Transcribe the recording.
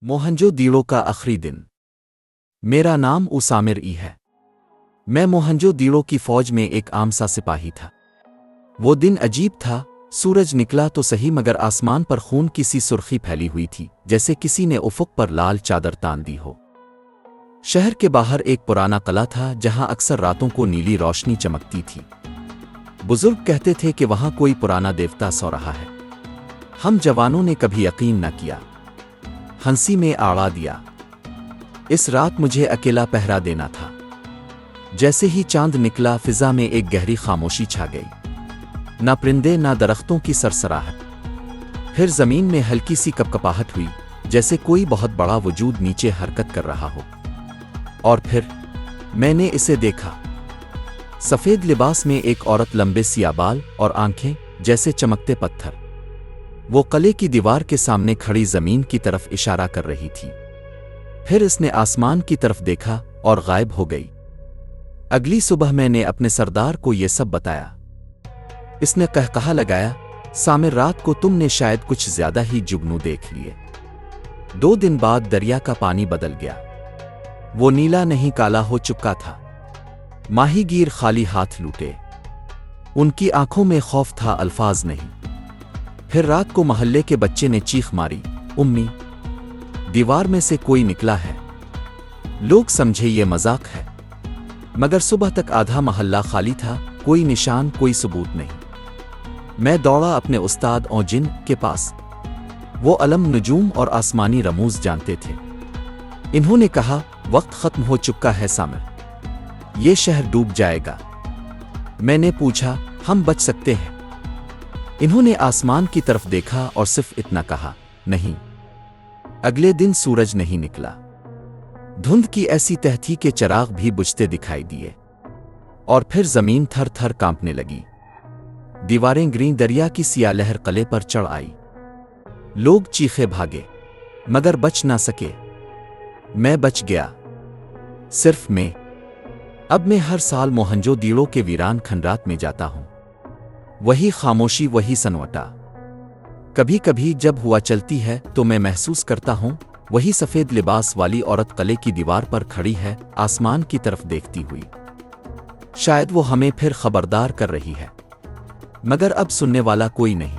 मोहनजोदड़ो का आखिरी दिन। मेरा नाम उसामिर ई है। मैं मोहनजोदड़ो की फौज में एक आम सा सिपाही था। वो दिन अजीब था। सूरज निकला तो सही मगर आसमान पर खून की सी सुर्खी फैली हुई थी, जैसे किसी ने उफ़ुक़ पर लाल चादर तान दी हो। शहर के बाहर एक पुराना किला था जहां अक्सर रातों को नीली रोशनी चमकती थी। बुजुर्ग कहते थे कि वहां कोई पुराना देवता सो रहा है। हम जवानों ने कभी यकीन न किया, हंसी में आड़ा दिया। इस रात मुझे अकेला पहरा देना था। जैसे ही चांद निकला, फिजा में एक गहरी खामोशी छा गई। ना परिंदे ना दरख्तों की सरसराहट। फिर जमीन में हल्की सी कपकपाहट हुई, जैसे कोई बहुत बड़ा वजूद नीचे हरकत कर रहा हो। और फिर मैंने इसे देखा। सफेद लिबास में एक औरत, लंबे सियाह बाल और आंखें जैसे चमकते पत्थर। वो किले की दीवार के सामने खड़ी जमीन की तरफ इशारा कर रही थी। फिर इसने आसमान की तरफ देखा और गायब हो गई। अगली सुबह मैंने अपने सरदार को यह सब बताया। इसने कहकहा लगाया, सामिर, रात को तुमने शायद कुछ ज्यादा ही जुगनू देख लिए। 2 दिन बाद दरिया का पानी बदल गया। वो नीला नहीं, काला हो चुका था। माहीगीर खाली हाथ लूटे। उनकी आंखों में खौफ था, अल्फाज नहीं। फिर रात को मोहल्ले के बच्चे ने चीख मारी, उम्मी, दीवार में से कोई निकला है। लोग समझे ये मजाक है, मगर सुबह तक आधा मोहल्ला खाली था, कोई निशान, कोई सबूत नहीं। मैं दौड़ा अपने उस्ताद और जिन के पास। वो अलम, नजूम और आसमानी रमूज जानते थे। इन्होंने कहा, वक्त खत्म हो चुका है सामिर, ये शहर डूब जाएगा। मैंने पूछा, हम बच सकते हैं? इन्होंने आसमान की तरफ देखा और सिर्फ इतना कहा, नहीं। अगले दिन सूरज नहीं निकला। धुंध की ऐसी तह थी कि चिराग भी बुझते दिखाई दिए। और फिर जमीन थर थर कांपने लगी। दीवारें गिरीं, दरिया की सियाह लहर किले पर चढ़ आई। लोग चीखे भागे, मगर बच ना सके। मैं बच गया, सिर्फ मैं। अब मैं हर साल मोहनजोदड़ो के वीरान खंडात में जाता हूं। वही खामोशी, वही सन्नाटा। कभी कभी जब हुआ चलती है तो मैं महसूस करता हूं वही सफेद लिबास वाली औरत किले की दीवार पर खड़ी है, आसमान की तरफ देखती हुई। शायद वो हमें फिर खबरदार कर रही है, मगर अब सुनने वाला कोई नहीं।